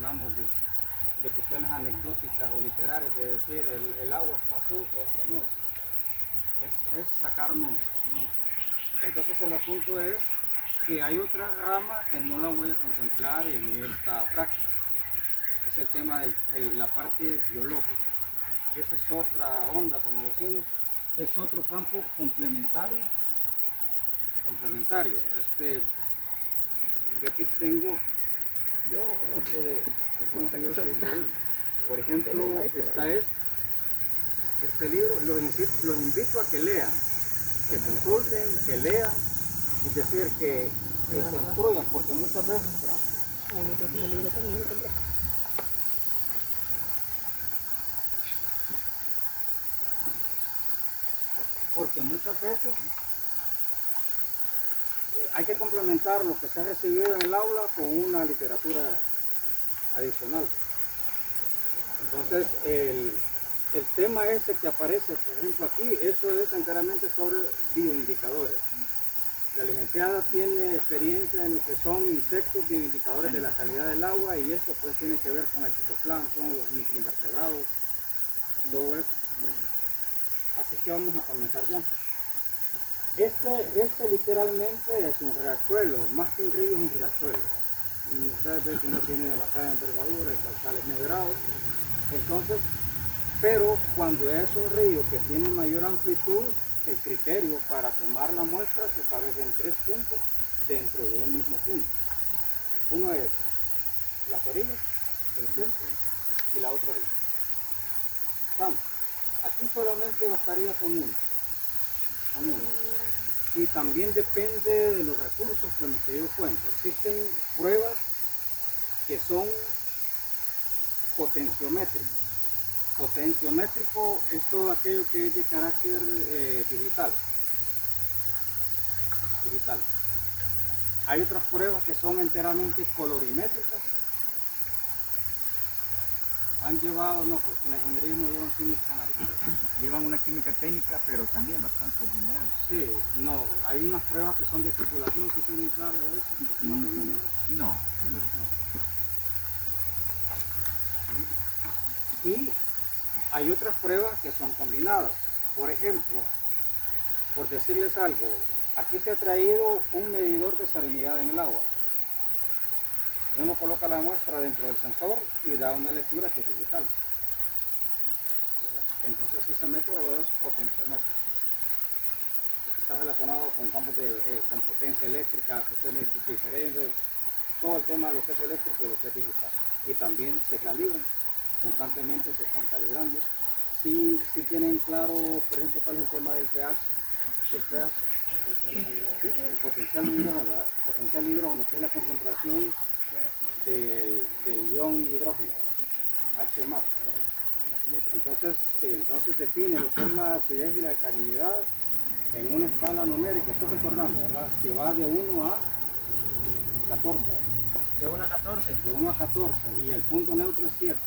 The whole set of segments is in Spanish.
hablamos de cuestiones anecdóticas o literarias, de decir el agua está sucia, eso no, es sacar números, ¿no? Entonces el asunto es que hay otra rama que no la voy a contemplar en esta práctica, es el tema de la parte biológica. Esa es otra onda, como decimos, es otro campo complementario. Yo aquí tengo otro por ejemplo, está este libro, los invito a que lean, que consulten, que lean, es decir, que se instruyan, porque muchas veces... Porque muchas veces hay que complementar lo que se ha recibido en el aula con una literatura adicional. Entonces, el tema ese que aparece, por ejemplo, aquí, eso es enteramente sobre bioindicadores. La licenciada tiene experiencia en lo que son insectos bioindicadores de la calidad del agua, y esto pues tiene que ver con el fitoplancton, los microinvertebrados, todo eso. Así que vamos a comenzar ya. Este literalmente es un riachuelo, más que un río es un riachuelo. Y ustedes ven que no tiene demasiada envergadura, el caudal es moderado. Entonces, pero cuando es un río que tiene mayor amplitud, el criterio para tomar la muestra se establece en 3 puntos dentro de un mismo punto. Uno es las orillas, el centro y la otra orilla. Vamos, aquí solamente bastaría con uno. Y también depende de los recursos con los que yo cuento. Existen pruebas que son potenciométricas. Potenciométrico es todo aquello que es de carácter digital. Hay otras pruebas que son enteramente colorimétricas. Han llevado, no, porque en la ingeniería no llevan químicas analíticas. Llevan una química técnica, pero también bastante general. Sí, no, hay unas pruebas que son de titulación, si tienen claro de eso. No. Y hay otras pruebas que son combinadas. Por ejemplo, por decirles algo, aquí se ha traído un medidor de salinidad en el agua. Uno coloca la muestra dentro del sensor y da una lectura que es digital. ¿Verdad? Entonces ese método es potenciométrico. Está relacionado con campos con potencia eléctrica, cuestiones diferentes, todo el tema de lo que es eléctrico y lo que es digital. Y también se calibran, constantemente se están calibrando. Si tienen claro, por ejemplo, cuál es el tema del pH, el potencial de hidrógeno, que es la concentración del ion hidrógeno, ¿verdad? H más, ¿verdad? Entonces define lo que es la acidez y la alcalinidad en una escala numérica. Estoy recordando, ¿verdad? Que va de 1 a 14. De 1 a 14. De 1 a 14, y el punto neutro es 7.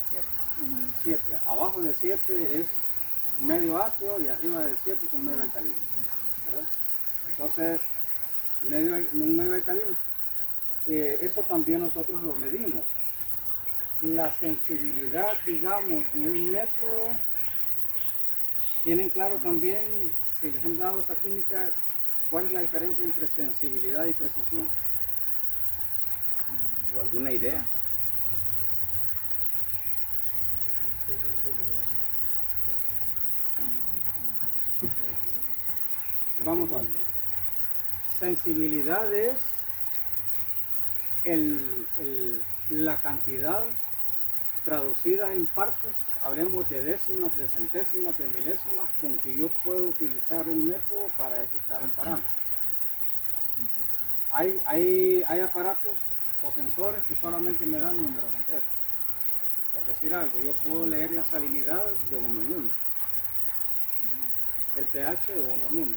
7. Abajo de 7 es medio ácido y arriba de 7 es un medio alcalino, ¿verdad? Entonces, un medio alcalino. Eso también nosotros lo medimos. La sensibilidad, digamos, de un método, tienen claro también, si les han dado esa química, cuál es la diferencia entre sensibilidad y precisión. ¿O alguna idea? Vamos a ver. Sensibilidad es la cantidad traducida en partes, hablemos de décimas, de centésimas, de milésimas, con que yo puedo utilizar un método para detectar un parámetro. Hay aparatos o sensores que solamente me dan números enteros. Por decir algo, yo puedo leer la salinidad de 1 en 1, el pH de 1 en 1,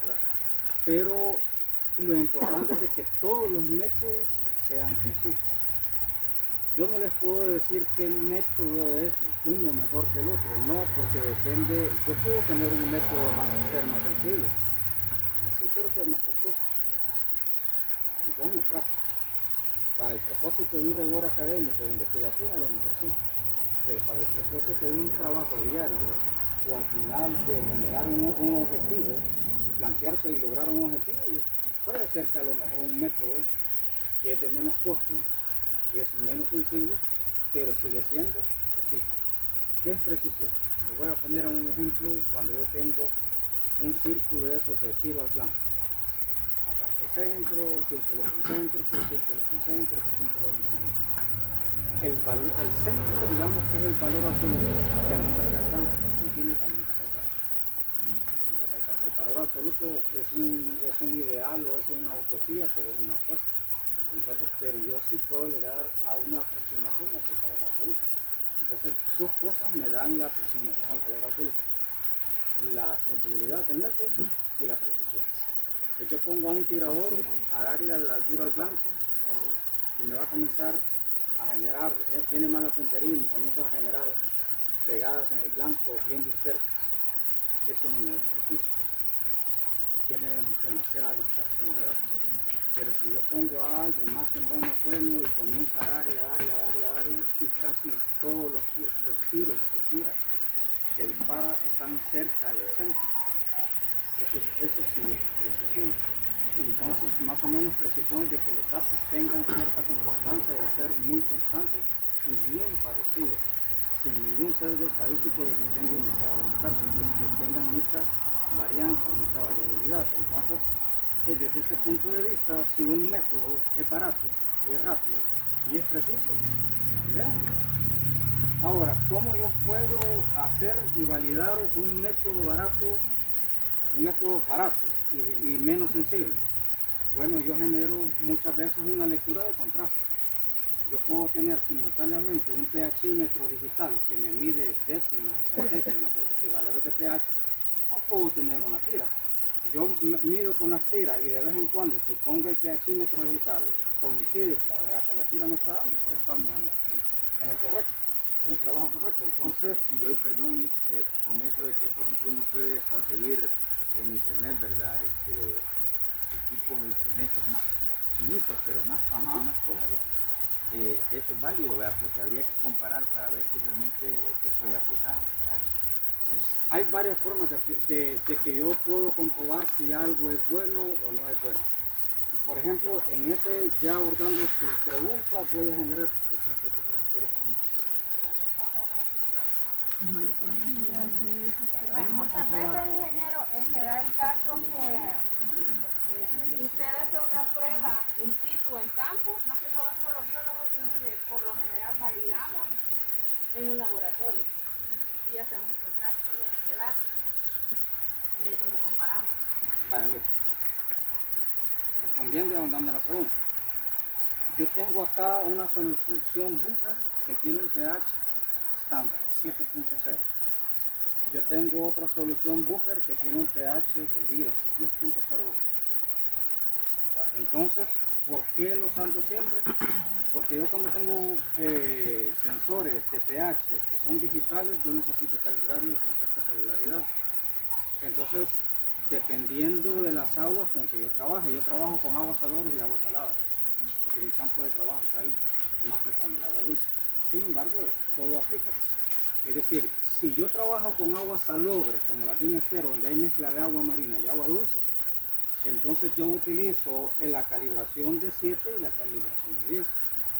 ¿verdad? Pero lo importante es de que todos los métodos sean precisos. Yo no les puedo decir qué método es uno mejor que el otro, no, porque depende. Yo puedo tener un método ser más sensible, sí, pero ser más costoso. Entonces no es práctico. Para el propósito de un rigor académico de investigación, a lo mejor sí, pero para el propósito de un trabajo diario o al final de generar un objetivo, plantearse y lograr un objetivo, puede ser que a lo mejor un método que es de menos costo, que es menos sensible, pero sigue siendo preciso. ¿Qué es precisión? Les voy a poner un ejemplo cuando yo tengo un círculo de esos de tiro al blanco. Aparece centro, círculo concéntrico, círculo concéntrico, círculo concéntrico. El centro, digamos que es el valor absoluto, que nunca se alcanza, infinito nunca se alcanza. Nunca se alcanza. El valor absoluto es un ideal o es una utopía, pero es una apuesta. Entonces, pero yo sí puedo llegar a una aproximación hacia el valor absoluto. Entonces, dos cosas me dan la aproximación al valor absoluto: la sensibilidad del método y la precisión. Si yo pongo a un tirador a darle a la altura al blanco y me va a comenzar a generar, tiene mala puntería y me comienza a generar pegadas en el blanco bien dispersas, eso no es preciso, tiene demasiada dispersión de datos. Pero si yo pongo a alguien más o menos bueno y comienza a darle, y casi todos los tiros que tira, que dispara, están cerca del centro, eso sí es precisión. Entonces, más o menos precisión de que los datos tengan cierta concordancia, de ser muy constantes y bien parecidos, sin ningún sesgo estadístico de que estén demasiado datos, que tengan mucha varianza, mucha variabilidad. Entonces, desde ese punto de vista, si un método es barato, es rápido y es preciso, ¿ya? Ahora, ¿cómo yo puedo hacer y validar un método barato y menos sensible? Bueno, yo genero muchas veces una lectura de contraste. Yo puedo tener simultáneamente un pHímetro digital que me mide décimas y centésimas de valores de pH, o puedo tener una tira. Yo mido con las tiras y de vez en cuando, si pongo el pHímetro digital, coincide con la que la tira me está dando, pues estamos en el correcto, en el trabajo correcto. Entonces, Y hoy, perdón, con eso de que por ejemplo uno puede conseguir en internet, ¿verdad? Tipos de instrumentos más finitos, pero más cómodos. Eso es válido, ¿verdad? Porque habría que comparar para ver si realmente se puede aplicar. pues, hay varias formas de que yo puedo comprobar si algo es bueno o no es bueno. Y por ejemplo, en ese, ya abordando su pregunta, voy a generar Bueno, muchas veces, ingeniero, se da el caso que usted hace una prueba in situ en campo, más que todo nosotros los biólogos siempre por lo general validamos en un laboratorio y hacemos el contraste de datos y ahí es donde comparamos. Vale, mire. Respondiendo y ahondando la pregunta. Yo tengo acá una solución Bucher que tiene un pH estándar, 7.0. Yo tengo otra solución Bucher que tiene un pH de 10.01. Entonces, ¿por qué los ando siempre? Porque yo cuando tengo sensores de pH que son digitales, yo necesito calibrarlos con cierta regularidad. Entonces, dependiendo de las aguas con que yo trabajo con aguas salobre y aguas saladas, porque mi campo de trabajo está ahí, más que con el agua dulce. Sin embargo, todo aplica. Es decir, si yo trabajo con aguas salobres, como las de un estero, donde hay mezcla de agua marina y agua dulce, entonces yo utilizo la calibración de 7 y la calibración de 10.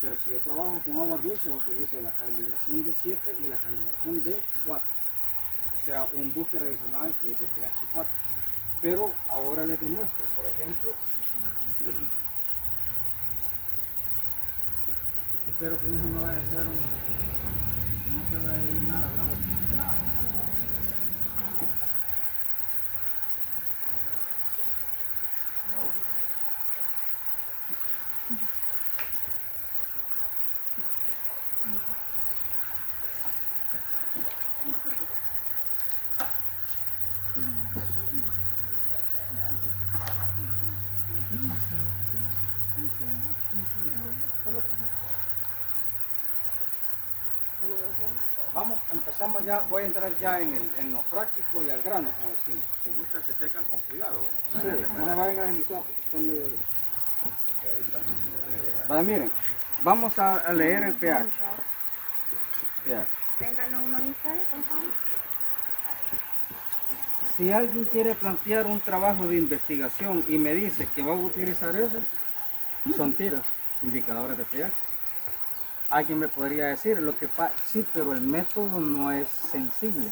Pero si yo trabajo con agua dulce, utilizo la calibración de 7 y la calibración de 4. O sea, un booster adicional que es de pH 4. Pero ahora les demuestro, por ejemplo, espero que no vaya a ser que no se vaya a ir nada al agua. Vamos, empezamos ya, voy a entrar ya en lo práctico y al grano, como decimos. Si gustan, se acercan con cuidado. Sí, no me vayan a deslizar, porque son medio Vaya, miren, vamos a leer el pH. pH. Ténganlo uno de ustedes, por favor. Si alguien quiere plantear un trabajo de investigación y me dice que va a utilizar eso, son tiras, indicadores de pH. Alguien me podría decir, sí, pero el método no es sensible,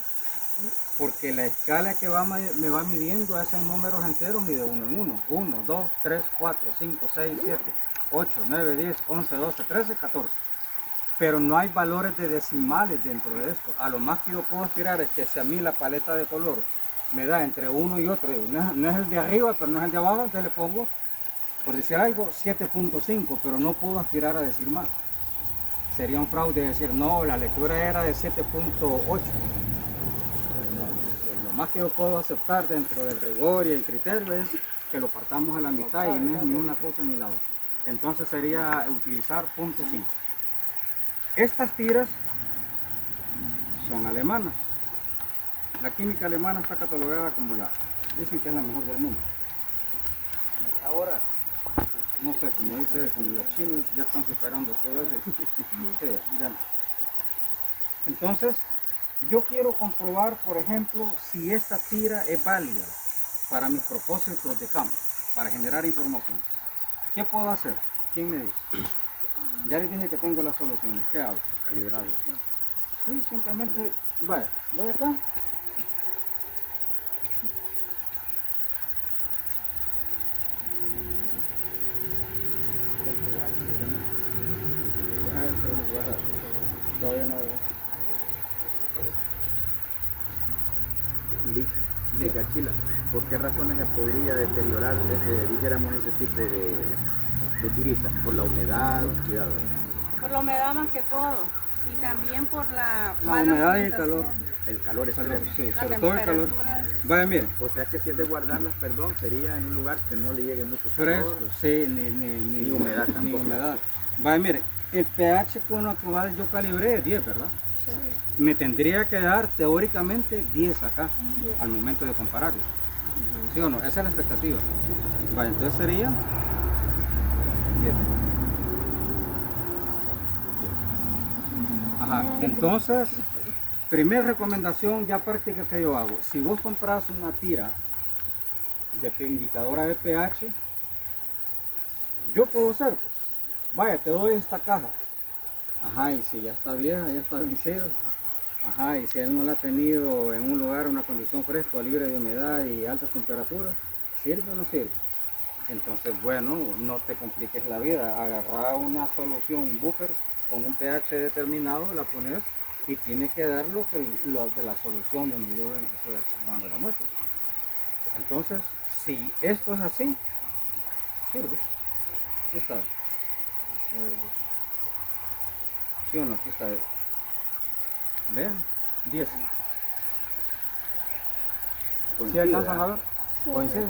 porque la escala que me va midiendo es en números enteros y de uno en uno. 1, 2, 3, 4, 5, 6, 7, 8, 9, 10, 11, 12, 13, 14. Pero no hay valores de decimales dentro de esto. A lo más que yo puedo aspirar es que si a mí la paleta de color me da entre uno y otro, no es el de arriba, pero no es el de abajo, entonces le pongo, por decir algo, 7.5, pero no puedo aspirar a decir más. Sería un fraude decir, no, la lectura era de 7.8. Lo más que yo puedo aceptar dentro del rigor y el criterio es que lo partamos a la mitad y no es ni una cosa ni la otra. Entonces sería utilizar punto 5. Estas tiras son alemanas. La química alemana está catalogada como dicen que es la mejor del mundo. Ahora, no sé, como dice, con los chinos ya están superando todo eso. Sí, ya. Entonces, yo quiero comprobar, por ejemplo, si esta tira es válida para mis propósitos de campo, para generar información. ¿Qué puedo hacer? ¿Quién me dice? Ya les dije que tengo las soluciones. ¿Qué hago? Calibrado. Sí, simplemente, vaya, voy acá. Todavía no veo. Cachila, ¿por qué razones se podría deteriorar, dijéramos, ese tipo de tiritas? ¿Por la humedad? Cuidado. Por la humedad más que todo. Y también por la mala humedad y el utilización. calor. El calor es Calor, tremendo. sí, La sobre todo el calor. temperatura es- Vaya, miren, O sea que si es de guardarlas, perdón, sería en un lugar que no le llegue mucho fresco, calor. sí, Ni humedad ni tampoco. humedad. Vaya, miren, el pH con el cual yo calibré es 10, ¿verdad? Me tendría que dar teóricamente 10 acá, al momento de compararlo. ¿Sí o no? Esa es la expectativa. Vaya, entonces sería 10. Ajá, entonces, primera recomendación ya práctica que yo hago. Si vos compras una tira de indicadora de pH, yo puedo hacer, pues, vaya, te doy esta caja. Ajá, y si ya está vieja, ya está vencida. Ajá, y si él no la ha tenido en un lugar, una condición fresca, libre de humedad y altas temperaturas, ¿sirve o no sirve? Entonces, bueno, no te compliques la vida. Agarra una solución buffer con un pH determinado, la pones y tiene que dar lo de la solución donde yo estoy dando la muestra. Entonces, si esto es así, sirve. Aquí está. ¿Sí o no? Aquí está. Vean, 10. ¿Sí alcanzan a ver? ¿Coincide?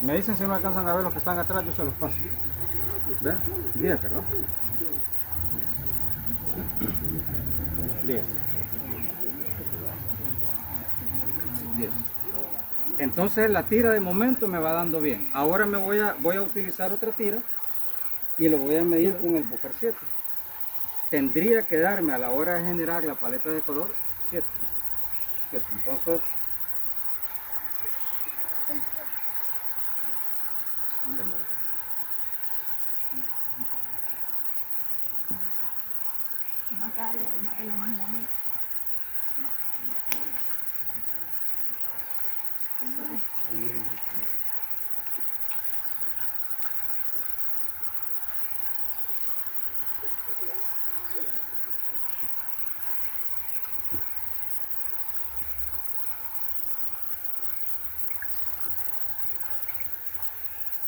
Me dicen si no alcanzan a ver los que están atrás, yo se los paso. ¿Vean? 10, ¿verdad? 10. 10. Entonces la tira de momento me va dando bien. Ahora voy a utilizar otra tira y lo voy a medir con el buffer 7. Tendría que darme a la hora de generar la paleta de color 7. Entonces,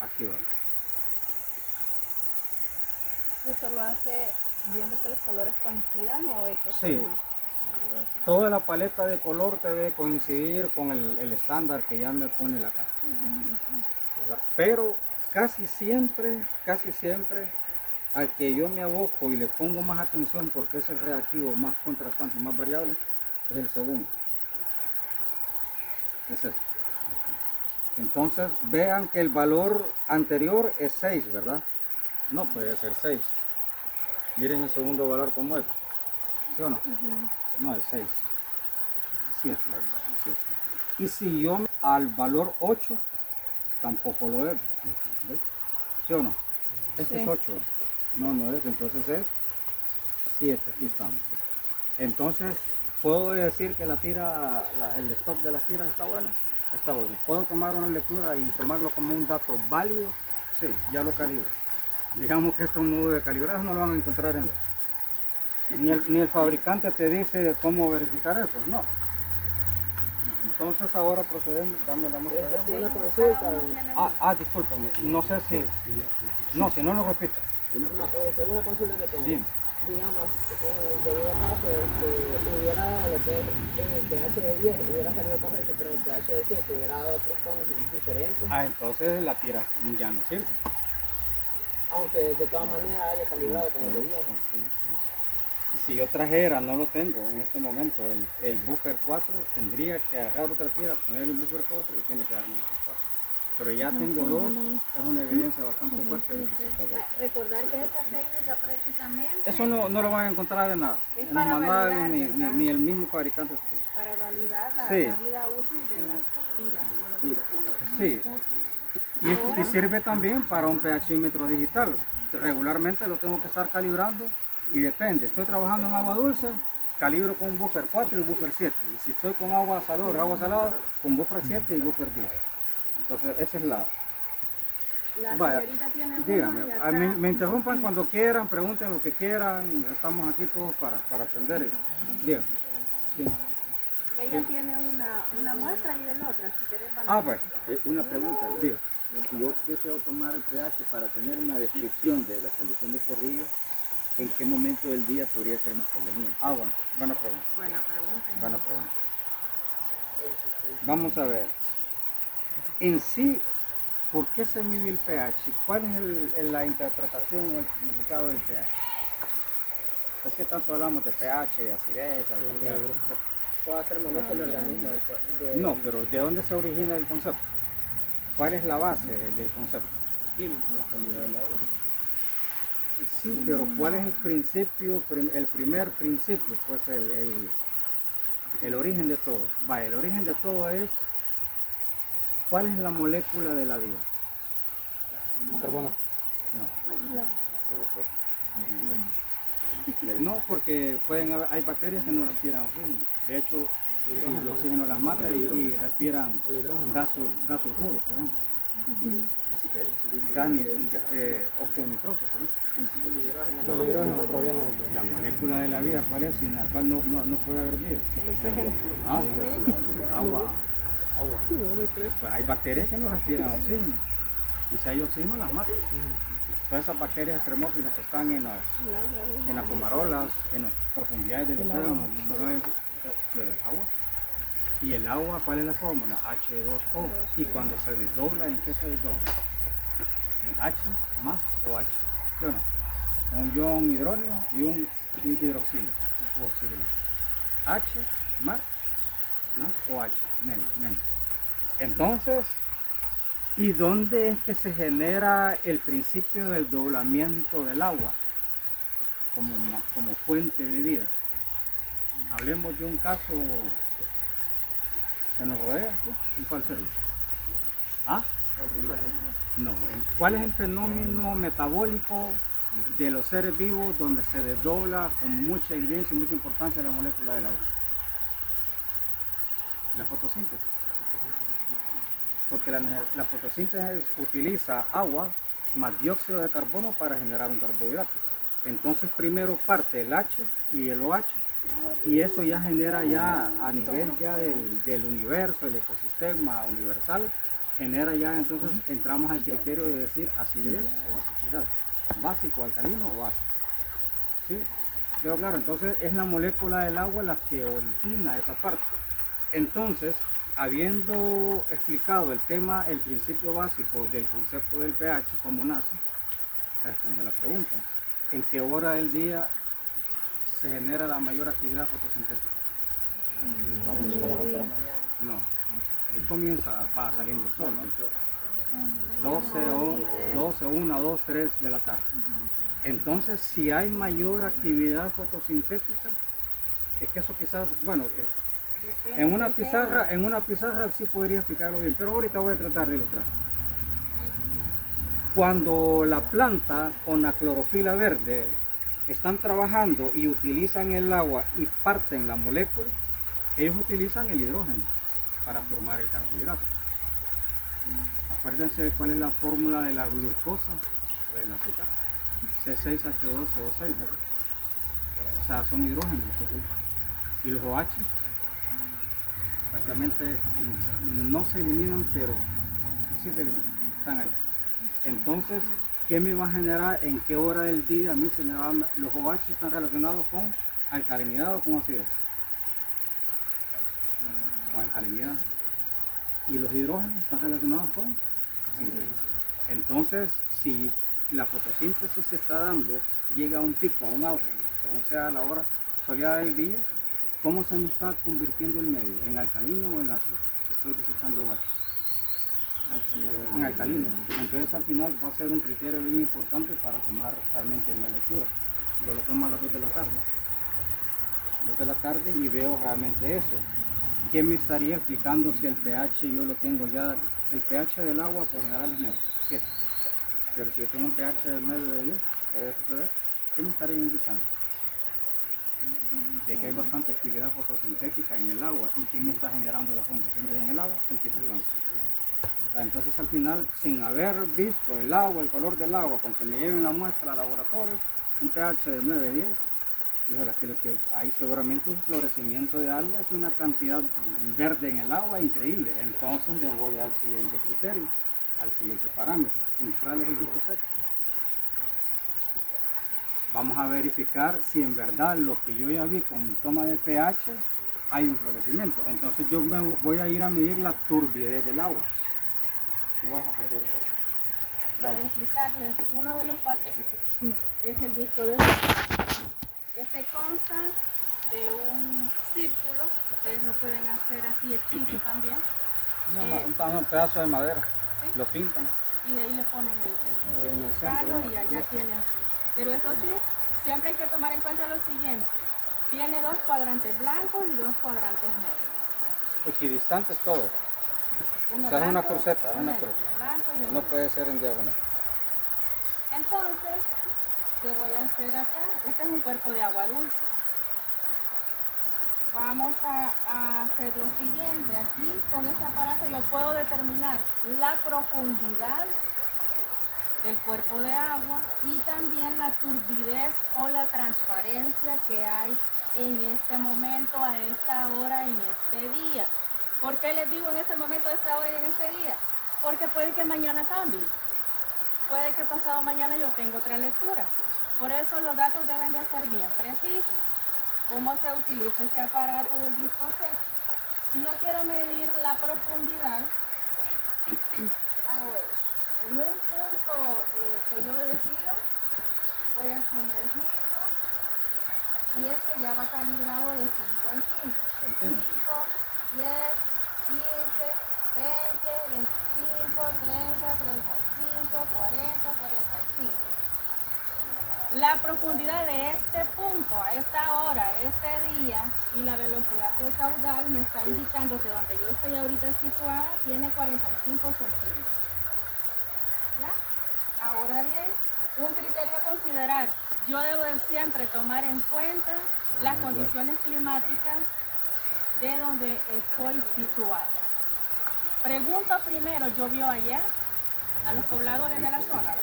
aquí va. ¿Eso lo hace viendo que los colores coincidan o de que Sí. Toda la paleta de color debe coincidir con el estándar que ya me pone la caja. ¿Verdad? Pero casi siempre, al que yo me aboco y le pongo más atención porque es el reactivo más contrastante y más variable, es el segundo. Es este. Entonces vean que el valor anterior es 6, ¿verdad? No, puede ser 6. Miren el segundo valor como es. ¿Sí o no? No, es 6. 7. Y si yo al valor 8, tampoco lo es. ¿Ves? ¿Sí o no? Este es 8. No, no es. Entonces es 7. Aquí estamos. Entonces, ¿puedo decir que la tira, el stock de las tiras está bueno? Está bueno. ¿Puedo tomar una lectura y tomarlo como un dato válido? Sí, ya lo calibro. Digamos que estos modos de calibraje no lo van a encontrar en ni el fabricante te dice cómo verificar eso, no. Entonces ahora procedemos, dame la muestra. Una consulta. Discúlpame, no sé si, no, si no lo repito. Según una consulta que tengo. Dime. Digamos, en el debido caso, hubiera dado lo que es en el pH de 10, hubiera salido correcto, pero en el pH de 7 hubiera dado otros tonos diferentes, Entonces la tira ya no sirve. aunque de todas maneras haya calibrado con el de 10. Y si yo trajera, no lo tengo en este momento, el buffer 4, tendría que agarrar otra tira, poner el buffer 4 y tiene que darme el buffer 4. Pero ya tengo 2, es una evidencia bastante fuerte de que se está bien. Recordar que esta técnica prácticamente Eso no lo van a encontrar en nada, Es en los para manuales validar, ni el mismo fabricante. para validar la Sí. vida útil de las tiras. Sí, y sirve también para un pHímetro digital. Regularmente lo tengo que estar calibrando y depende. Estoy trabajando en agua dulce, calibro con un buffer 4 y buffer 7. Y si estoy con agua salada, con buffer 7 y buffer 10. Entonces esa es la... La Vaya, señorita tiene uno dígame, y acá- me interrumpan cuando quieran, pregunten lo que quieran, estamos aquí todos para aprender. Dígame. Sí. Ella tiene una muestra y el otra, si quieres van Pues, Una pregunta. diga. Si yo deseo tomar el pH para tener una descripción de la condición de este río, ¿en qué momento del día podría ser más conveniente? Bueno, buena pregunta. Buena pregunta. Buena pregunta. Vamos a ver. En sí, ¿por qué se mide el pH? ¿Cuál es la interpretación o el significado del pH? ¿Por qué tanto hablamos de pH, de acidez? Puede ser molesto el organismo. No, pero ¿de dónde se origina el concepto? ¿Cuál es la base del concepto? La calidad del agua. Sí, pero ¿cuál es el principio, el primer principio? Pues el origen de todo. El origen de todo es, ¿cuál es la molécula de la vida? Carbono. No, porque hay bacterias que no respiran oxígeno. De hecho, el oxígeno las mata y respiran gas sulfúrico, óxido nitroso. La molécula de la vida, ¿cuál es? Sin la cual no puede haber vida. Agua. Pues hay bacterias que no respiran oxígeno. Y si hay oxígeno, las mata. Todas esas bacterias extremófilas que están en las fumarolas, en las profundidades del océano, del agua. Y el agua, ¿cuál es la fórmula? H2O. Y cuando se desdobla, ¿en qué se desdobla? ¿En H más o H? ¿Sí o no? Un ion hidrógeno y un hidroxilo. H más o H, menos. Entonces, ¿y dónde es que se genera el principio del doblamiento del agua como fuente de vida? Hablemos de un caso que nos rodea. ¿Y cuál sería? No. ¿Cuál es el fenómeno metabólico de los seres vivos donde se desdobla con mucha evidencia y mucha importancia la molécula del agua? La fotosíntesis. Porque la fotosíntesis utiliza agua más dióxido de carbono para generar un carbohidrato. Entonces primero parte el H y el OH y eso ya genera ya a nivel ya del universo, el ecosistema universal, genera ya entonces entramos al criterio de decir acidez o basicidad, básico, alcalino o ácido. ¿Sí? Pero claro, entonces es la molécula del agua la que origina esa parte. Entonces, habiendo explicado el tema, el principio básico del concepto del pH, cómo nace, responde la pregunta. ¿En qué hora del día se genera la mayor actividad fotosintética? No, ahí va saliendo el sol. 12, 1, 2, 3 de la tarde. Entonces, si hay mayor actividad fotosintética, es que eso quizás, bueno, en una pizarra sí podría explicarlo bien, pero ahorita voy a tratar de ilustrar. Cuando la planta con la clorofila verde están trabajando y utilizan el agua y parten la molécula, ellos utilizan el hidrógeno para formar el carbohidrato. Acuérdense cuál es la fórmula de la glucosa o del azúcar. C6H12O6, ¿verdad? O sea, son hidrógenos. Y los OH prácticamente no se eliminan, pero sí se eliminan, están ahí. Entonces, ¿qué me va a generar? ¿En qué hora del día a mí se me van? Los OH están relacionados con alcalinidad o con acidez. Con alcalinidad. Y los hidrógenos están relacionados con acidez. Entonces, si la fotosíntesis se está dando, llega a un pico, a un auge, según sea la hora soleada del día, ¿cómo se me está convirtiendo el medio? ¿En alcalino o en ácido? Si estoy desechando OH. En alcalino. Entonces al final va a ser un criterio bien importante para tomar realmente una lectura. Yo lo tomo a las 2 de la tarde. 2 de la tarde y veo realmente eso. ¿Qué me estaría explicando si el pH yo lo tengo ya? El pH del agua por general es 9, 7. Pero si yo tengo un pH de 9 de 10, puede suceder. ¿Qué me estaría indicando? De que hay bastante actividad fotosintética en el agua. ¿Y quién está generando la fotosíntesis en el agua? El fitoplancton. Entonces al final, sin haber visto el agua, el color del agua, con que me lleven la muestra al laboratorio, un pH de 9, 10, híjole, aquí lo que hay seguramente un florecimiento de algas, una cantidad verde en el agua increíble. Entonces me voy al siguiente criterio, al siguiente parámetro. ¿Cuál es el disco seco? Vamos a verificar si en verdad lo que yo ya vi con mi toma de pH hay un florecimiento. Entonces yo me voy a ir a medir la turbidez del agua. Para explicarles, uno de los patrones es el disco de este consta de un círculo, ustedes lo pueden hacer así hechizo también. Un pedazo de madera, ¿sí? Lo pintan. Y de ahí le ponen En el el centro, carro y allá tiene así. Pero eso sí, siempre hay que tomar en cuenta lo siguiente, tiene 2 cuadrantes blancos y 2 cuadrantes negros. Equidistantes todos. Uno O sea, es una blanco, cruceta, es uno una negro, cruz. blanco y uno No negro. puede ser en diagonal. Entonces, ¿qué voy a hacer acá? Este es un cuerpo de agua dulce. Vamos a hacer lo siguiente. Aquí con este aparato yo puedo determinar la profundidad del cuerpo de agua y también la turbidez o la transparencia que hay en este momento, a esta hora, en este día. ¿Por qué les digo en este momento, a esta hora y en este día? Porque puede que mañana cambie. Puede que pasado mañana yo tenga otra lectura. Por eso los datos deben de ser bien precisos. ¿Cómo se utiliza este aparato del disco seco? Si yo quiero medir la profundidad, hago esto. En un punto que yo decida, voy a sumergirlo y este ya va calibrado de 5 en 5. 5, 10, 15, 20, 25, 30, 35, 40, 45. La profundidad de este punto, a esta hora, este día, y la velocidad del caudal me está indicando que donde yo estoy ahorita situada tiene 45 centímetros. ¿Ya? Ahora bien, un criterio a considerar. Yo debo de siempre tomar en cuenta las condiciones climáticas de donde estoy situada. Pregunto primero, ¿llovió ayer? A los pobladores de la zona.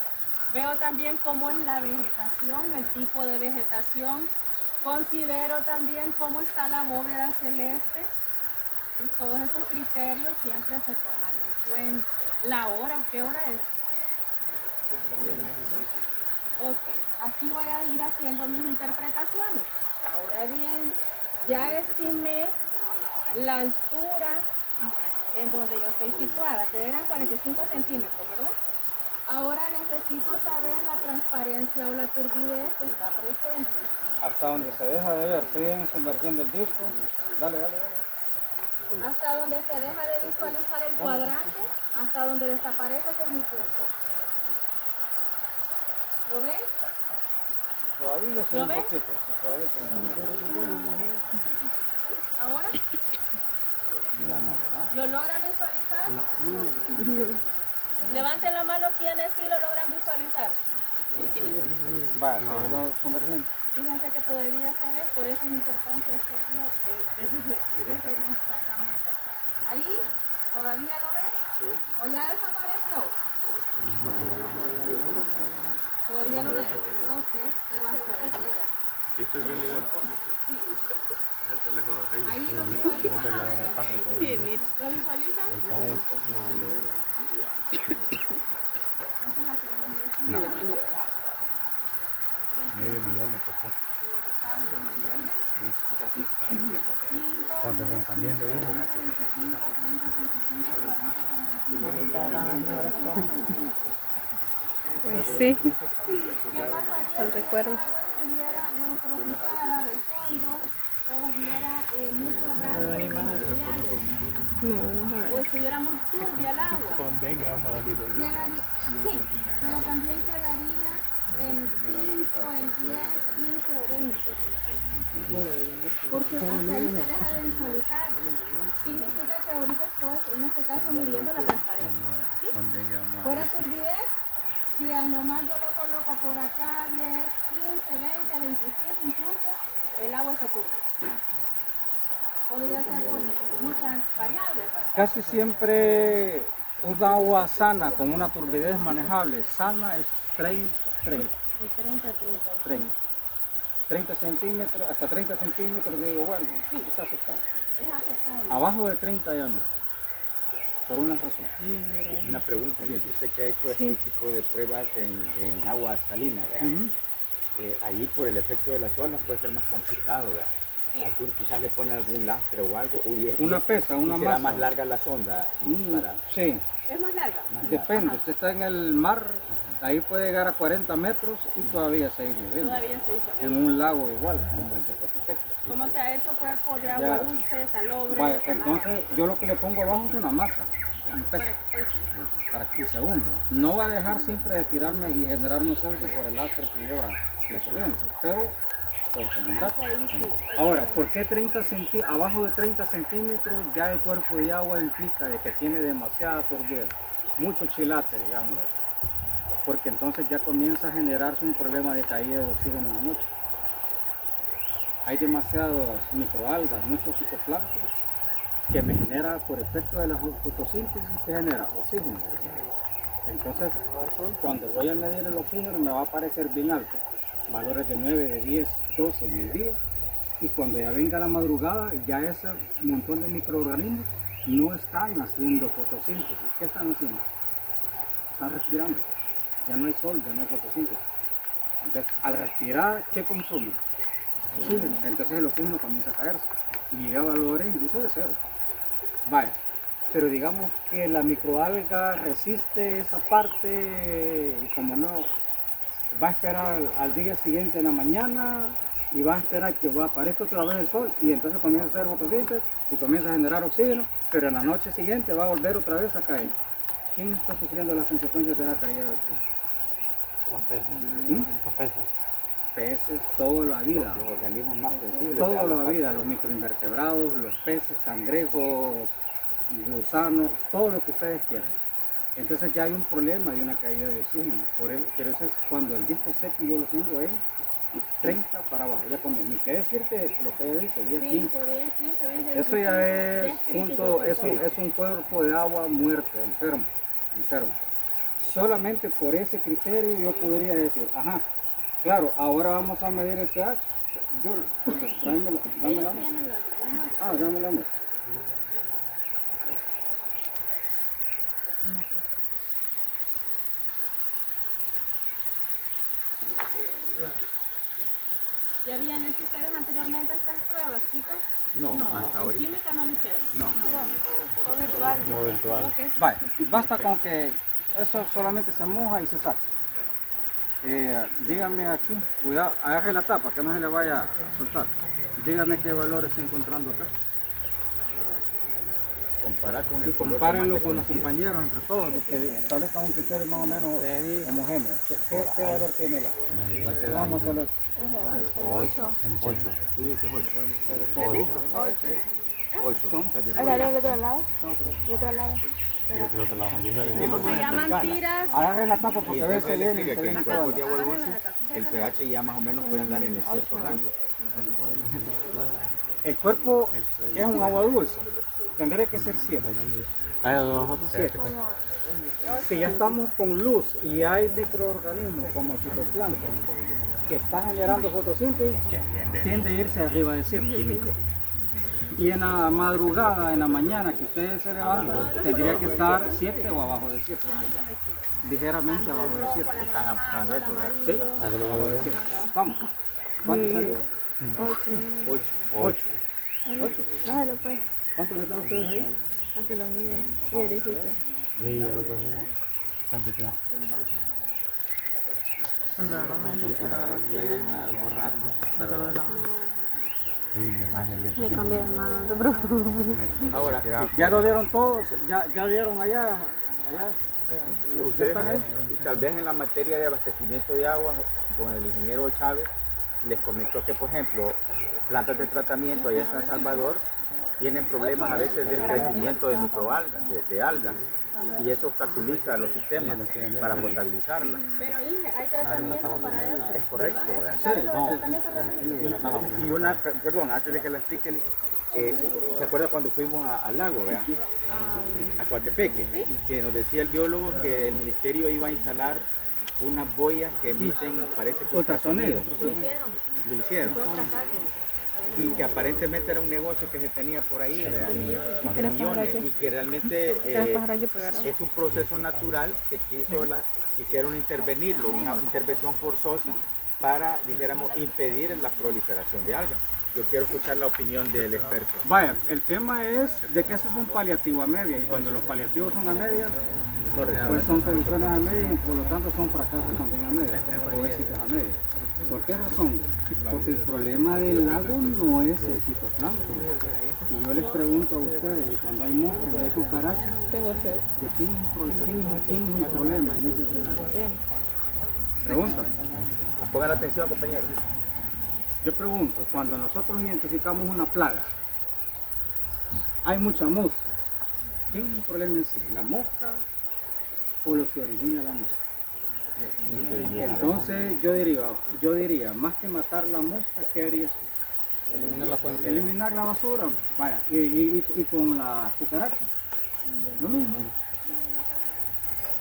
Veo también cómo es la vegetación, el tipo de vegetación. Considero también cómo está la bóveda celeste. Y todos esos criterios siempre se toman en cuenta. La hora, ¿qué hora es? Ok, así voy a ir haciendo mis interpretaciones. Ahora bien, ya estimé la altura en donde yo estoy situada, que eran 45 centímetros, ¿verdad? Ahora necesito saber la transparencia o la turbidez que está presente. Hasta donde se deja de ver, siguen sumergiendo el disco. Dale. Hasta donde se deja de visualizar el cuadrante, hasta donde desaparece ese es mi punto. ¿Lo ven? Todavía se ¿Lo un ven? poquito, todavía se ve un poquito. ¿Ahora? Ya no, ¿verdad? ¿Lo logran visualizar? No. Levanten la mano quienes sí lo logran visualizar. Va, se lo sumergiendo. Fíjense que todavía se ve, por eso es importante hacerlo desde exactamente. Ahí, ¿todavía lo ven? ¿O ya desapareció? ¿Todavía lo ven? Ok, pero hasta que llega. Sí, estoy viendo igual. El teléfono arriba. Ahí lo visualizan. ¿Lo visualizan? Medio millón me costó. Cuando ven cambiando ahí, Pues sí, ¿Qué pasaría el recuerdo. si estuviera procesada del fondo o hubiera mucho gas o estuviera muy turbia el agua? Llegaría, sí, pero también quedaría en 5, en 10, 15 o 20. Porque hasta ahí se deja de visualizar. Significa que ahorita estoy, en este caso, midiendo la transparencia. ¿Sí? Fuera turbidez, si al nomás yo lo coloco por acá 10, 15, 20, 25 incluso, el agua está turbia. Podría ser por muchas variables. Casi siempre un agua sana con una turbidez manejable, sana es 30, 30. De 30 a 30. 30. 30 centímetros, hasta 30 centímetros digo, bueno, sí, está aceptable. Es aceptable. Abajo de 30 ya no, por una razón. Una pregunta, usted que ha hecho este tipo de pruebas en agua salina, ¿verdad? Ujú. Allí por el efecto de las olas puede ser más complicado, ¿verdad? Aquí quizás le ponen algún lastre o algo, Una pesa, una será masa. más larga la sonda para Sí, Es más larga. depende. Usted está en el mar, ahí puede llegar a 40 metros y todavía seguir viviendo. Todavía se hizo. En un lago igual, en 24 efectos. ¿Cómo se ha hecho cuerpo de agua Ya. dulce, salobre? Vaya, salada? entonces yo lo que le pongo abajo es una masa, un peso, para que se hunda. No va a dejar siempre de tirarme y generar un centro por el lastre que lleva la corriente, pero por inundar. Ahora, ¿por qué 30 abajo de 30 centímetros ya el cuerpo de agua implica de que tiene demasiada turbidez, mucho chilate, digamos, porque entonces ya comienza a generarse un problema de caída de oxígeno en la noche. Hay demasiadas microalgas, muchos fitoplancton que me genera por efecto de la fotosíntesis que genera oxígeno. Entonces, cuando voy a medir el oxígeno me va a parecer bien alto, valores de 9, de 10, 12 en el día, y cuando ya venga la madrugada, ya ese montón de microorganismos no están haciendo fotosíntesis. ¿Qué están haciendo? Están respirando. Ya no hay sol, ya no hay fotosíntesis. Entonces, al respirar, ¿qué consume? Oxígeno. Entonces el oxígeno comienza a caerse y llega a valores incluso de cero. Vaya, pero digamos que la microalga resiste esa parte y como no, va a esperar al día siguiente en la mañana y va a esperar que aparezca otra vez el sol y entonces comienza a hacer fotosíntesis y comienza a generar oxígeno, pero en la noche siguiente va a volver otra vez a caer. ¿Quién está sufriendo las consecuencias de esa caída de oxígeno? los peces, ¿Mm? los peces. Peces, toda la vida. los organismos más sensibles. Toda ¿verdad? la vida, los microinvertebrados, los peces, cangrejos, gusanos, todo lo que ustedes quieran. Entonces ya hay un problema de una caída de oxígeno. Pero eso es cuando el disco seco yo lo tengo en 30 para abajo. Ya con ni qué decirte lo que ella dice, 10, 15. 5, 10, 15, 20, Eso ya es es un cuerpo de agua muerto, enfermo. Solamente por ese criterio yo podría decir, ajá, claro, ahora vamos a medir el pH. Yo, dámela. Ah, dámela. ¿Ya habían hecho ustedes anteriormente estas pruebas, chicos? No, hasta ¿En ahorita. química no lo hicieron? No. ¿O virtual? Modo virtual. Ok. Vale, basta con que eso solamente se moja y se saca. Dígame aquí, cuidado, agarre la tapa que no se le vaya a soltar. Dígame qué valor está encontrando acá. comparar con el Y color compárenlo que más con los te coincide. compañeros, entre todos, que establezcan un criterio más o menos homogéneo. ¿Qué valor tiene la? ¿Cuál te da? Vamos a hacer 8. 8. Tú dices 8. 8. Dale al otro lado. El otro lado. Se llaman tiras. Agarren la tapa Y porque a veces entonces se viene explica que en y cuerpos de agua dulce el pH ya más o menos puede andar en el cierto rango. el cuerpo es un agua dulce. Tendría que ser 7. Si ya estamos con luz y hay microorganismos como fitoplancton que está generando fotosíntesis, tiende a irse arriba de 7. Y en la madrugada, en la mañana que ustedes se levantan, tendría que estar 7 o abajo de 7. Ligeramente abajo de 7. Están apuntando eso, ¿verdad? ¿Sí? Abajo de 7. Vamos. ¿Cuánto salió? 8. 8. Bájalo pues, ¿Cuánto le dan ustedes ahí? a que lo miden y verifique. ¿Cuánto queda? Me cambié de mano, no te preocupes. Ahora, Ya lo vieron todos, ya vieron allá. ustedes tal vez en la materia de abastecimiento de agua con el ingeniero Chávez les comentó que, por ejemplo, plantas de tratamiento allá en San Salvador tienen problemas a veces del crecimiento de microalgas, de algas, y eso obstaculiza los sistemas para potabilizarlas. Pero dije, hay tratamiento para eso. Es correcto, ¿verdad? Y una, perdón, antes de que la expliquen, ¿se acuerda cuando fuimos al lago, ¿verdad? A Coatepeque, que nos decía el biólogo que el ministerio iba a instalar unas boyas que emiten, parece que Ultrasonido. lo hicieron. Y que aparentemente era un negocio que se tenía por ahí, ¿verdad? De millones, y que realmente es un proceso natural que quisieron intervenirlo, una intervención forzosa para, dijéramos, impedir la proliferación de algas. Yo quiero escuchar la opinión del experto. Vaya, el tema es de que eso es un paliativo a media, y cuando los paliativos son a media, pues son soluciones a media y por lo tanto son fracasos también a media, o éxitos a media. ¿Por qué razón? Porque el problema del lago no es el fitoplancton. Y yo les pregunto a ustedes, cuando hay moscas, hay cucarachas, ¿de quién es el problema en ese escenario? Pregunta. Pongan atención, compañeros. Yo pregunto, cuando nosotros identificamos una plaga, hay mucha mosca. ¿Quién es el problema en sí? ¿La mosca o lo que origina la mosca? Entonces yo diría, más que matar la mosca, ¿qué harías tú? Eliminar la fuente. Eliminar la basura, vaya, y con la cucaracha, lo mismo.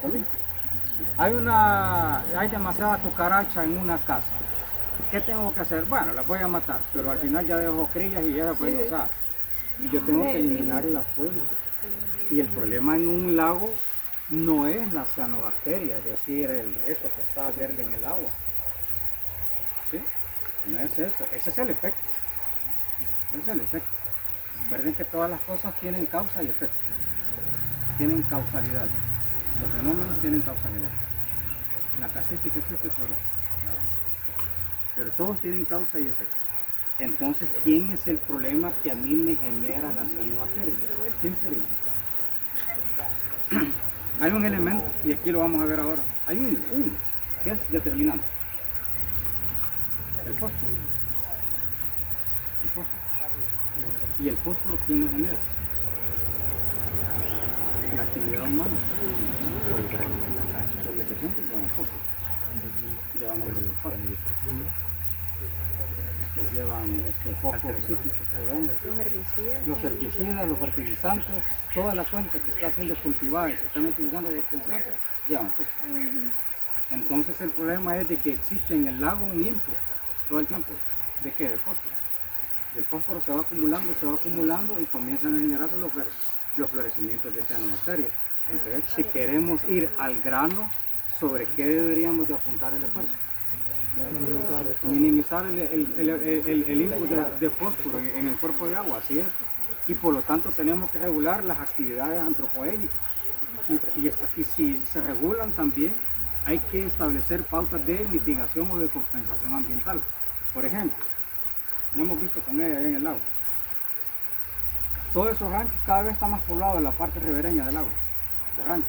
Lo mismo. Hay demasiada cucaracha en una casa. ¿Qué tengo que hacer? Bueno, las voy a matar, pero al final ya dejo crías y ya se pueden usar. Yo tengo que eliminar la fuente. Y el problema en un lago no es la cianobacteria, es decir, eso que está verde en el agua. ¿Sí? No es eso, ese es el efecto. Ese es el efecto. Recuerden que todas las cosas tienen causa y efecto. Tienen causalidad. Los fenómenos tienen causalidad. La casuística existe por eso. Pero todos tienen causa y efecto. Entonces, ¿quién es el problema que a mí me genera la cianobacteria? ¿Quién sería? Hay un elemento, y aquí lo vamos a ver ahora. Hay uno que es determinante. El fósforo. El fósforo. ¿Y el fósforo quién lo genera? La actividad humana. Lo que se siente con el fósforo. Llevamos el fósforo. Que llevan fósforo cíclico, los herbicidas, los fertilizantes, toda la cuenca que está siendo cultivada y se están utilizando los fertilizantes, llevan fósforo. Entonces el problema es de que existe en el lago un input todo el tiempo. ¿De qué? De fósforo. El fósforo se va acumulando y comienzan a generarse los florecimientos de cianobacterias. Entonces, si queremos ir al grano, ¿sobre qué deberíamos de apuntar el esfuerzo? Minimizar el input de fósforo en el cuerpo de agua, así es. Y por lo tanto tenemos que regular las actividades antropogénicas. Y si se regulan también, hay que establecer pautas de mitigación o de compensación ambiental. Por ejemplo, lo hemos visto con ella en el lago. todos esos ranchos cada vez está más poblado en la parte ribereña del agua, de rancho.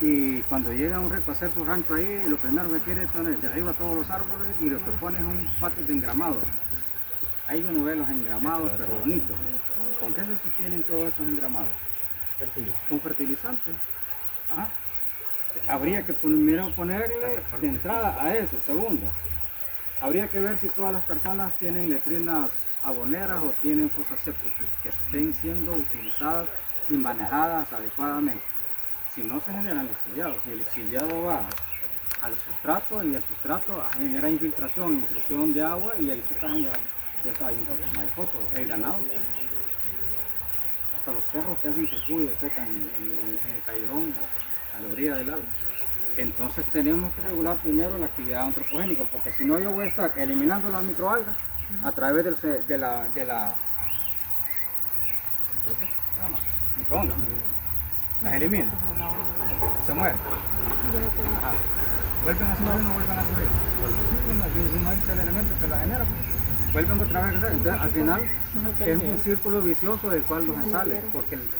Y cuando llega un rico a hacer su rancho ahí, lo primero que quiere es poner de arriba todos los árboles y lo que pone es un patio de engramado. Ahí uno ve los engramados, pero bonitos. ¿Con qué se sostienen todos esos engramados? Con fertilizantes. Ajá. Habría que primero ponerle de entrada a eso. Segundo, habría que ver si todas las personas tienen letrinas aboneras o tienen fosas sépticas que estén siendo utilizadas y manejadas adecuadamente. Si no, se generan lixiviados. Si el lixiviado va al sustrato y el sustrato genera infiltración, intrusión de agua y ahí se está generando el ganado. Hasta los perros que hacen refugio secan en el calderón a la orilla del lago. Entonces tenemos que regular primero la actividad antropogénica, porque si no yo voy a estar eliminando las microalgas a través de la microondas. Las elimino, se mueren. Ajá. ¿Vuelven a subir o no vuelven a subir? Sí, no es el elemento que la genera. Vuelven otra vez a crecer. Entonces al final es un círculo vicioso del cual no se sale,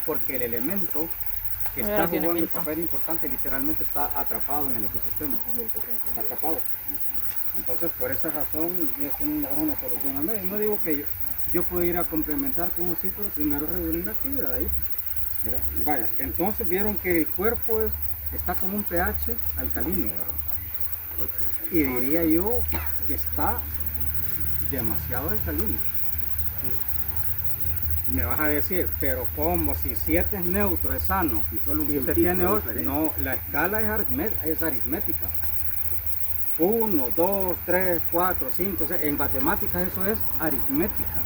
porque el elemento que está jugando un papel importante literalmente está atrapado en el ecosistema. Está atrapado. Entonces por esa razón es una solución al medio. No digo que yo puedo ir a complementar con un sitio, pero primero regular la actividad ahí. Mira, vaya, entonces vieron que el cuerpo está con un pH alcalino, ¿verdad? Y diría yo que está demasiado alcalino. Me vas a decir, pero ¿cómo? Si 7 es neutro, es sano, y usted tiene 8, no, la escala es aritmética. 1, 2, 3, 4, 5, 6, en matemáticas eso es aritmética.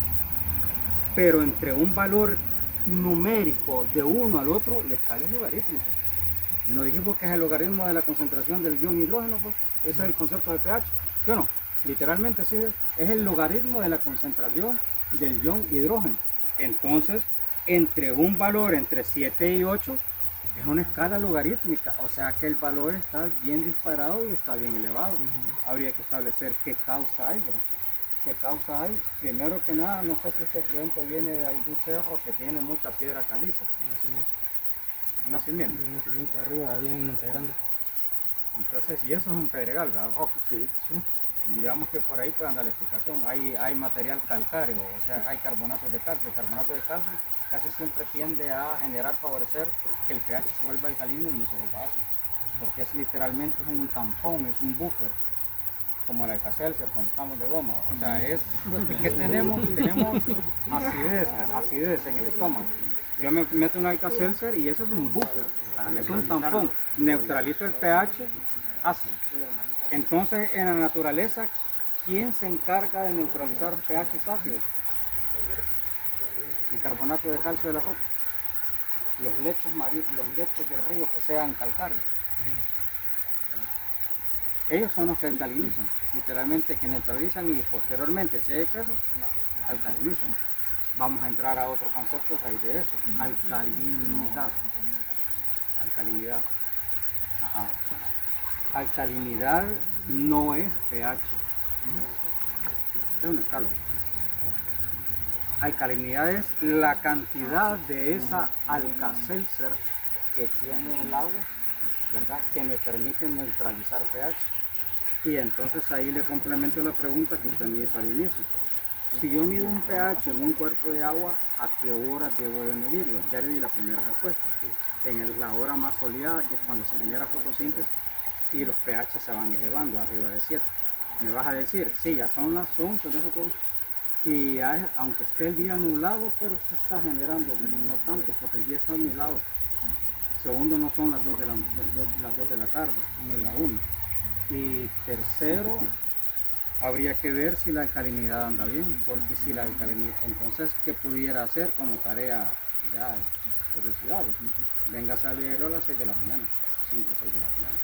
Pero entre un valor numérico de uno al otro, la escala es logarítmica. No dijimos que es el logaritmo de la concentración del ion hidrógeno, pues ese es el concepto de pH, ¿sí o no? Literalmente así es el logaritmo de la concentración del ion hidrógeno. Entonces, entre un valor entre 7 y 8 es una escala logarítmica, o sea que el valor está bien disparado y está bien elevado. Habría que establecer qué causa hay, ¿verdad? ¿Qué causa hay? Primero que nada, no sé si este cliente viene de algún cerro que tiene mucha piedra caliza. Un nacimiento arriba, allá en Monte Grande. Entonces, y eso es un pedregal, ¿verdad? Oh, sí. Digamos que por ahí puedan dar la explicación. Hay material calcáreo, o sea, hay carbonatos de calcio. El carbonato de calcio casi siempre tiende a favorecer que el pH se vuelva alcalino y no se vuelva ácido. Porque es literalmente un tampón, es un buffer. Como la Alka-Seltzer cuando estamos de goma, o sea, es que tenemos acidez en el estómago. Yo me meto una Alka-Seltzer y eso es un buffer, es un tampón, neutralizo el pH ácido. Entonces, en la naturaleza, ¿quién se encarga de neutralizar pH ácidos? El carbonato de calcio de la roca, los lechos marinos, los lechos del río que sean calcáreos. Ellos son los que alcalinizan, literalmente que neutralizan y posteriormente, si hay exceso, alcalinizan. Vamos a entrar a otro concepto a raíz de eso, alcalinidad. Alcalinidad. Ajá. Alcalinidad no es pH, es una escala. Alcalinidad es la cantidad de esa Alka-Seltzer que tiene el agua, ¿verdad? Que me permite neutralizar pH. Y entonces ahí le complemento la pregunta que usted me hizo al inicio. Si yo mido un pH en un cuerpo de agua, ¿a qué hora debo de medirlo? Ya le di la primera respuesta. En la hora más soleada, que es cuando se genera fotosíntesis y los pH se van elevando arriba de 7. Me vas a decir, sí, ya son las 11, y aunque esté el día nublado, pero se está generando, no tanto, porque el día está nublado. Segundo, no son las 2 de la tarde, ni la 1. Y tercero, habría que ver si la alcalinidad anda bien, porque si la alcalinidad, entonces, ¿qué pudiera hacer como tarea ya curiosidad? Venga a leerlo a las 6 de la mañana, 5 o 6 de la mañana.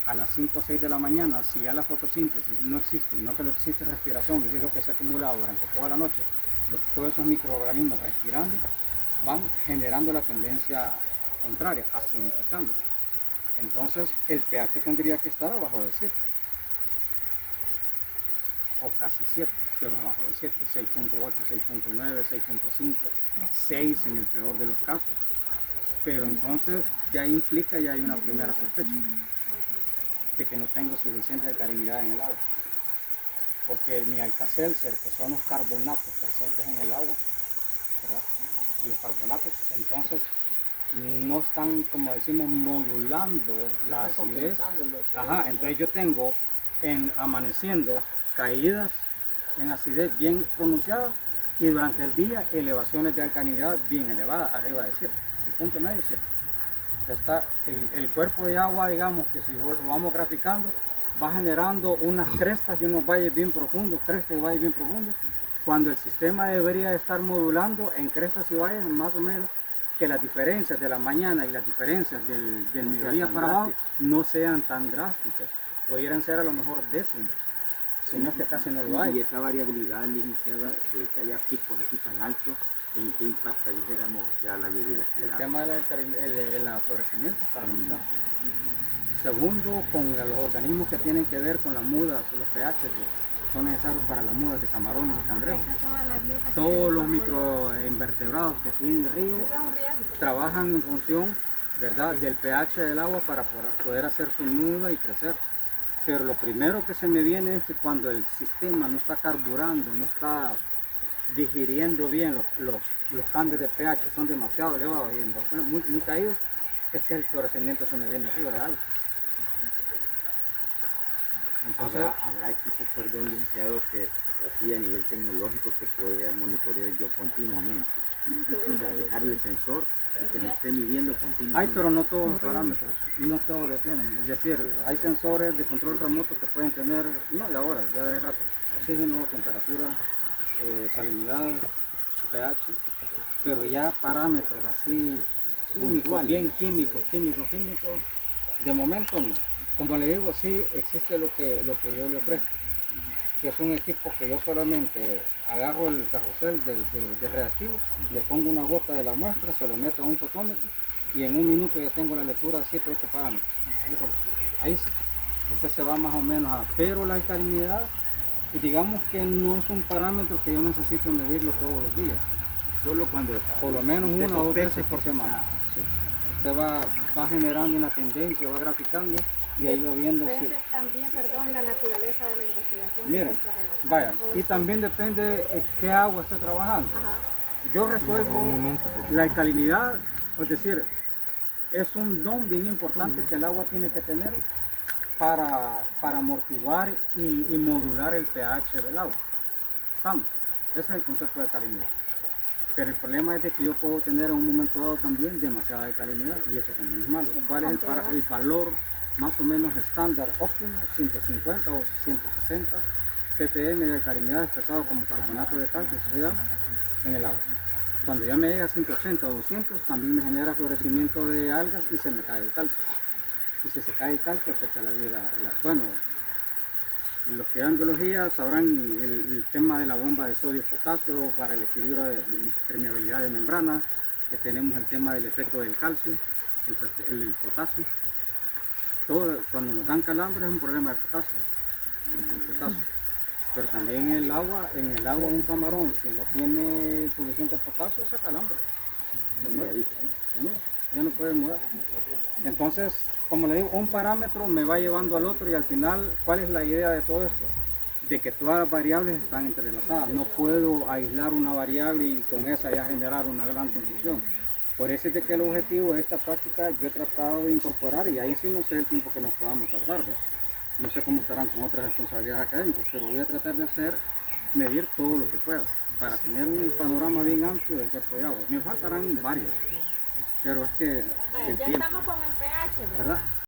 A las 5 o 6 de la mañana, si ya la fotosíntesis no existe, no que lo existe respiración, y es lo que se ha acumulado durante toda la noche, todos esos microorganismos respirando van generando la tendencia contraria, acidificando. Entonces el pH tendría que estar abajo de 7. o casi 7, pero abajo de 7, 6.8, 6.9, 6.5, 6 en el peor de los casos. Pero entonces ya implica, ya hay una primera sospecha de que no tengo suficiente alcalinidad en el agua. Porque mi Alka-Seltzer, que son los carbonatos presentes en el agua, ¿verdad? Y los carbonatos, entonces no están, como decimos, modulando la acidez. Ajá, entonces yo tengo amaneciendo caídas en acidez bien pronunciadas y durante el día elevaciones de alcalinidad bien elevadas, arriba de 7, el punto medio 7. Está el cuerpo de agua, digamos que si lo vamos graficando, va generando unas crestas y unos valles bien profundos, crestas y valles bien profundos, cuando el sistema debería estar modulando en crestas y valles más o menos que las diferencias de la mañana y las diferencias del mediodía para abajo no sean tan drásticas, pudieran ser a lo mejor décimas, sino que casi no lo hay. Y esa variabilidad, licenciada, que haya picos así tan altos, ¿en qué impacta, dijéramos, ya la biodiversidad? El tema del aflorecimiento para empezar. Segundo, con los organismos que tienen que ver con las mudas, los pH que son necesarios para las mudas de camarones y cangrejos. Todos los microinvertebrados que tienen el río trabajan en función, ¿verdad?, del pH del agua para poder hacer su muda y crecer. Pero lo primero que se me viene es que cuando el sistema no está carburando, no está digiriendo bien los cambios de pH, son demasiado elevados y muy caídos, es que el florecimiento se me viene arriba de algo. Entonces, ¿Habrá equipos, perdón, licenciado, que así a nivel tecnológico que podría monitorear yo continuamente? O sea, dejarle el sensor y que me esté midiendo continuamente. hay, pero no todos los parámetros, y no todos lo tienen. Es decir, hay sensores de control remoto que pueden tener, no de ahora, ya de rato, oxígeno, temperatura, salinidad, pH, pero ya parámetros así químicos, bien químicos, de momento no. Como le digo, sí existe lo que yo le ofrezco, que es un equipo que yo solamente agarro el carrusel de reactivos, le pongo una gota de la muestra, se lo meto a un fotómetro y en un minuto ya tengo la lectura de 7 o 8 parámetros. Ahí sí, usted se va más o menos a, pero la alcalinidad, digamos que no es un parámetro que yo necesito medirlo todos los días. Solo cuando Por lo menos usted una o dos sospeche veces por que- semana. Sí. Usted va generando una tendencia, va graficando y ahí va viendo si... Depende también, perdón, la naturaleza de la investigación. Miren, que se realiza. vaya, Todo y eso. también depende qué agua esté trabajando. Ajá. Yo resuelvo la alcalinidad, es decir, es un don bien importante que el agua tiene que tener para amortiguar y modular el pH del agua. ¿Estamos? Ese es el concepto de alcalinidad. Pero el problema es de que yo puedo tener en un momento dado también demasiada alcalinidad y eso también es malo. ¿Cuál es el valor más o menos estándar óptimo? 150 o 160 ppm de alcalinidad expresado como carbonato de calcio, se llama, en el agua. Cuando ya me llega a 180 o 200, también me genera florecimiento de algas y se me cae el calcio. Y si se cae el calcio, afecta la vida. Bueno, los que dan biología sabrán el tema de la bomba de sodio-potasio para el equilibrio de permeabilidad de membrana, que tenemos el tema del efecto del calcio, el potasio. Todo, cuando nos dan calambre es un problema de potasio. Pero también en el agua un camarón, si no tiene suficiente potasio, se calambre. Se muere, ya no puede mudar. Entonces, como le digo, un parámetro me va llevando al otro y al final, ¿cuál es la idea de todo esto? De que todas las variables están entrelazadas. No puedo aislar una variable y con esa ya generar una gran confusión. Por eso es de que el objetivo de esta práctica yo he tratado de incorporar, y ahí sí no sé el tiempo que nos podamos tardar, ¿verdad? No sé cómo estarán con otras responsabilidades académicas, pero voy a tratar de medir todo lo que pueda, para tener un panorama bien amplio del cuerpo de agua. Me faltarán varios, pero es que Vaya, ya estamos con el pH, ¿verdad? ¿verdad?